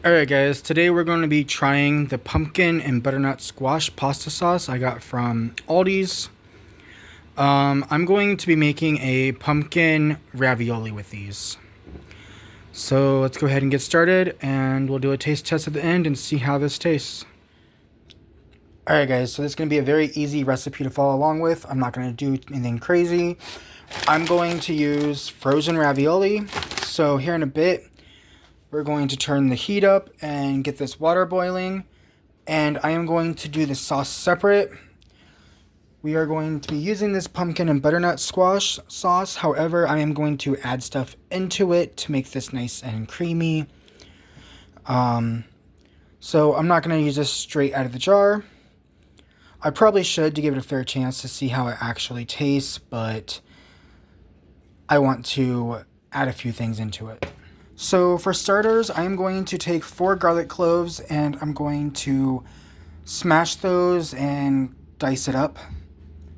Alright guys, today we're going to be trying the pumpkin and butternut squash pasta sauce I got from Aldi's. I'm going to be making a pumpkin ravioli with these. So let's go ahead and get started, and we'll do a taste test at the end and see how this tastes. Alright guys, so this is going to be a very easy recipe to follow along with. I'm not going to do anything crazy. I'm going to use frozen ravioli. So here in a bit, we're going to turn the heat up and get this water boiling. And I am going to do the sauce separate. We are going to be using this pumpkin and butternut squash sauce. However, I am going to add stuff into it to make this nice and creamy. So I'm not going to use this straight out of the jar. I probably should to give it a fair chance to see how it actually tastes, but I want to add a few things into it. So for starters, I am going to take 4 garlic cloves and I'm going to smash those and dice it up.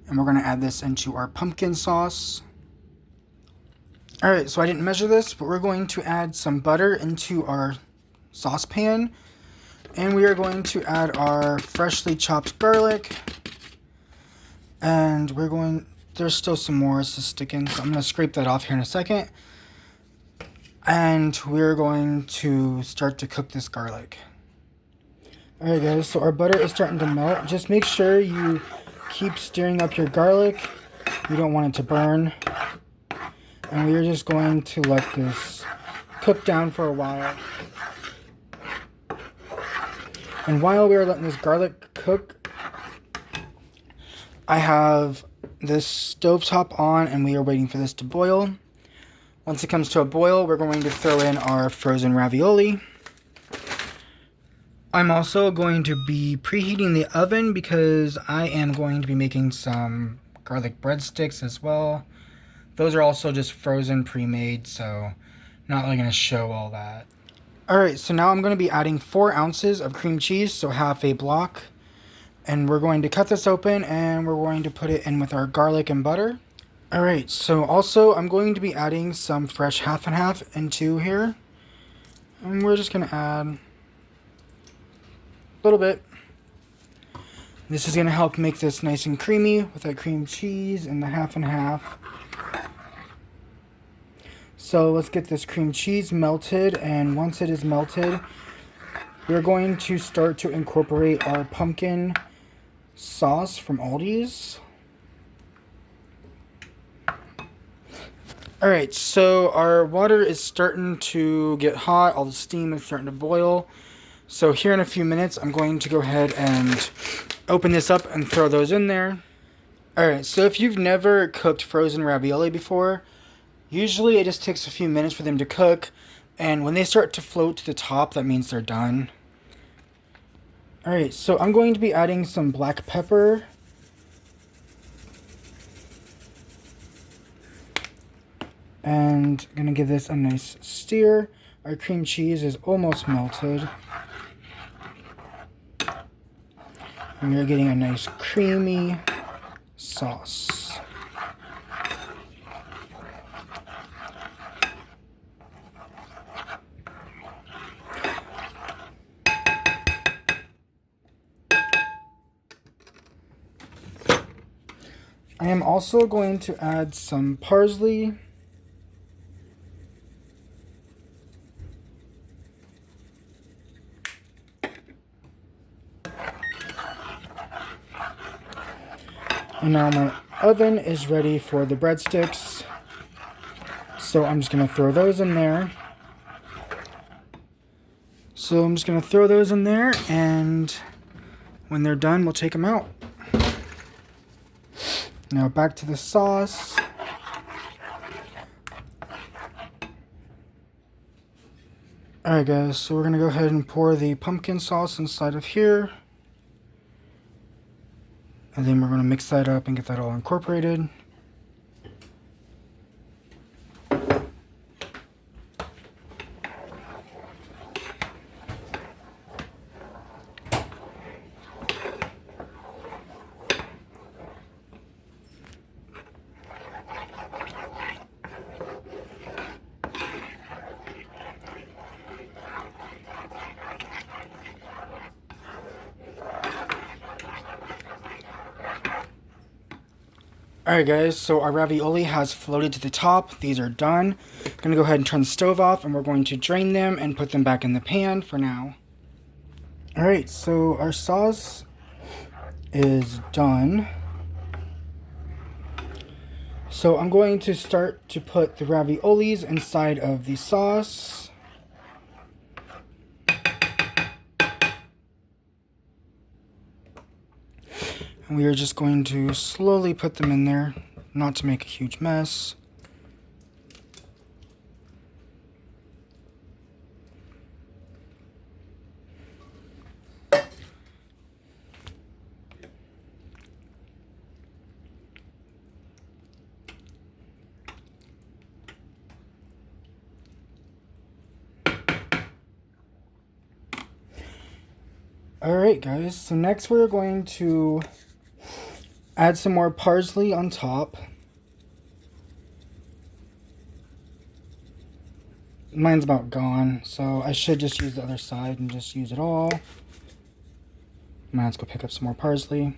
And we're going to add this into our pumpkin sauce. Alright, so I didn't measure this, but we're going to add some butter into our saucepan. And we are going to add our freshly chopped garlic. And there's still some more to stick in, so I'm going to scrape that off here in a second. And we're going to start to cook this garlic. Alright guys, so our butter is starting to melt. Just make sure you keep stirring up your garlic. You don't want it to burn. And we're just going to let this cook down for a while. And while we're letting this garlic cook, I have this stovetop on and we are waiting for this to boil. Once it comes to a boil, we're going to throw in our frozen ravioli. I'm also going to be preheating the oven because I am going to be making some garlic breadsticks as well. Those are also just frozen, pre-made, so not really going to show all that. Alright, so now I'm going to be adding 4 ounces of cream cheese, so half a block. And we're going to cut this open and we're going to put it in with our garlic and butter. Alright, so also I'm going to be adding some fresh half and half into here. And we're just going to add a little bit. This is going to help make this nice and creamy with that cream cheese and the half and half. So let's get this cream cheese melted, and once it is melted, we're going to start to incorporate our pumpkin sauce from Aldi's. Alright, so our water is starting to get hot, all the steam is starting to boil. So here in a few minutes, I'm going to go ahead and open this up and throw those in there. Alright, so if you've never cooked frozen ravioli before, usually it just takes a few minutes for them to cook. And when they start to float to the top, that means they're done. Alright, so I'm going to be adding some black pepper. And going to give this a nice stir. Our cream cheese is almost melted. And we're getting a nice creamy sauce. I am also going to add some parsley. And now my oven is ready for the breadsticks. So I'm just going to throw those in there. And when they're done, we'll take them out. Now back to the sauce. Alright guys, so we're going to go ahead and pour the pumpkin sauce inside of here. And then we're going to mix that up and get that all incorporated. Alright guys, so our ravioli has floated to the top. These are done. I'm going to go ahead and turn the stove off, and we're going to drain them and put them back in the pan for now. Alright, so our sauce is done. So I'm going to start to put the raviolis inside of the sauce. And we are just going to slowly put them in there, not to make a huge mess. Alright guys, so next we're going to add some more parsley on top. Mine's about gone, so I should just use the other side and just use it all. Let's go pick up some more parsley.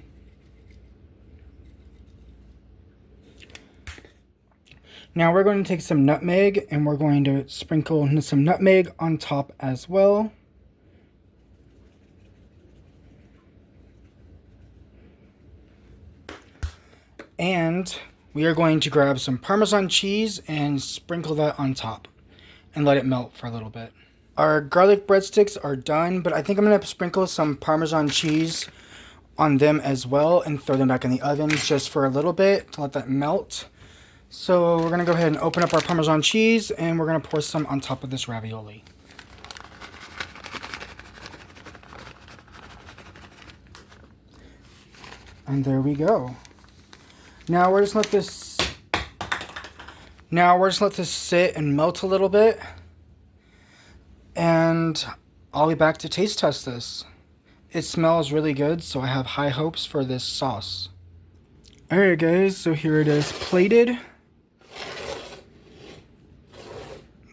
Now we're going to take some nutmeg and we're going to sprinkle some nutmeg on top as well. And we are going to grab some Parmesan cheese and sprinkle that on top and let it melt for a little bit. Our garlic breadsticks are done, but I think I'm going to sprinkle some Parmesan cheese on them as well and throw them back in the oven just for a little bit to let that melt. So we're going to go ahead and open up our Parmesan cheese and we're going to pour some on top of this ravioli. And there we go. Now we're just let this sit and melt a little bit, and I'll be back to taste test this. It smells really good, so I have high hopes for this sauce. Alright guys, so here it is plated.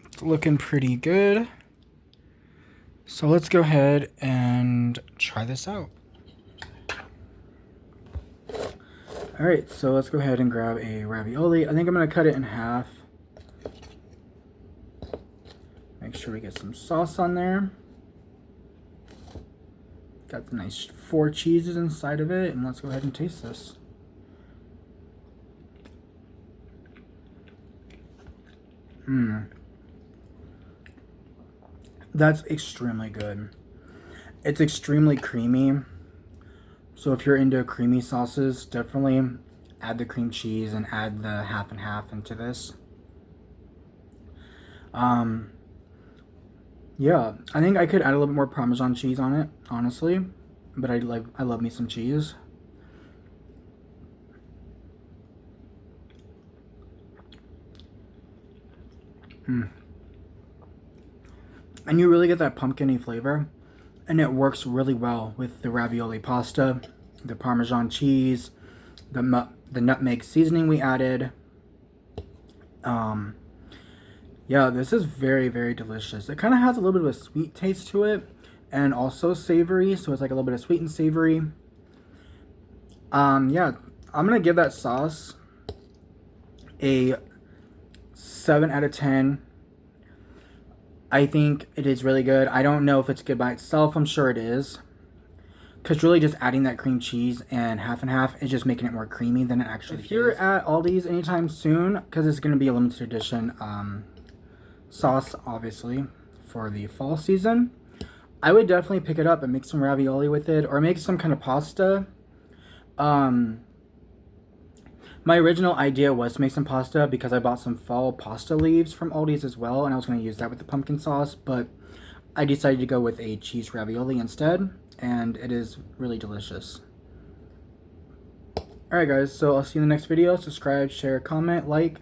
It's looking pretty good. So let's go ahead and try this out. Alright, so let's go ahead and grab a ravioli. I think I'm going to cut it in half. Make sure we get some sauce on there. Got the nice 4 cheeses inside of it, and let's go ahead and taste this. That's extremely good. It's extremely creamy. So if you're into creamy sauces, definitely add the cream cheese and add the half and half into this. Yeah, I think I could add a little bit more Parmesan cheese on it, honestly. But I love me some cheese. And you really get that pumpkin-y flavor. And it works really well with the ravioli pasta, the Parmesan cheese, the nutmeg seasoning we added. Yeah, this is very, very delicious. It kind of has a little bit of a sweet taste to it, and also savory, so it's like a little bit of sweet and savory. Yeah, I'm gonna give that sauce a 7 out of 10. I think it is really good. I don't know if it's good by itself. I'm sure it is. Because really just adding that cream cheese and half is just making it more creamy than it actually is. If you're at Aldi's anytime soon, because it's going to be a limited edition sauce, obviously, for the fall season, I would definitely pick it up and make some ravioli with it, or make some kind of pasta. My original idea was to make some pasta because I bought some fall pasta leaves from Aldi's as well, and I was going to use that with the pumpkin sauce, but I decided to go with a cheese ravioli instead, and it is really delicious. Alright guys, so I'll see you in the next video. Subscribe, share, comment, like.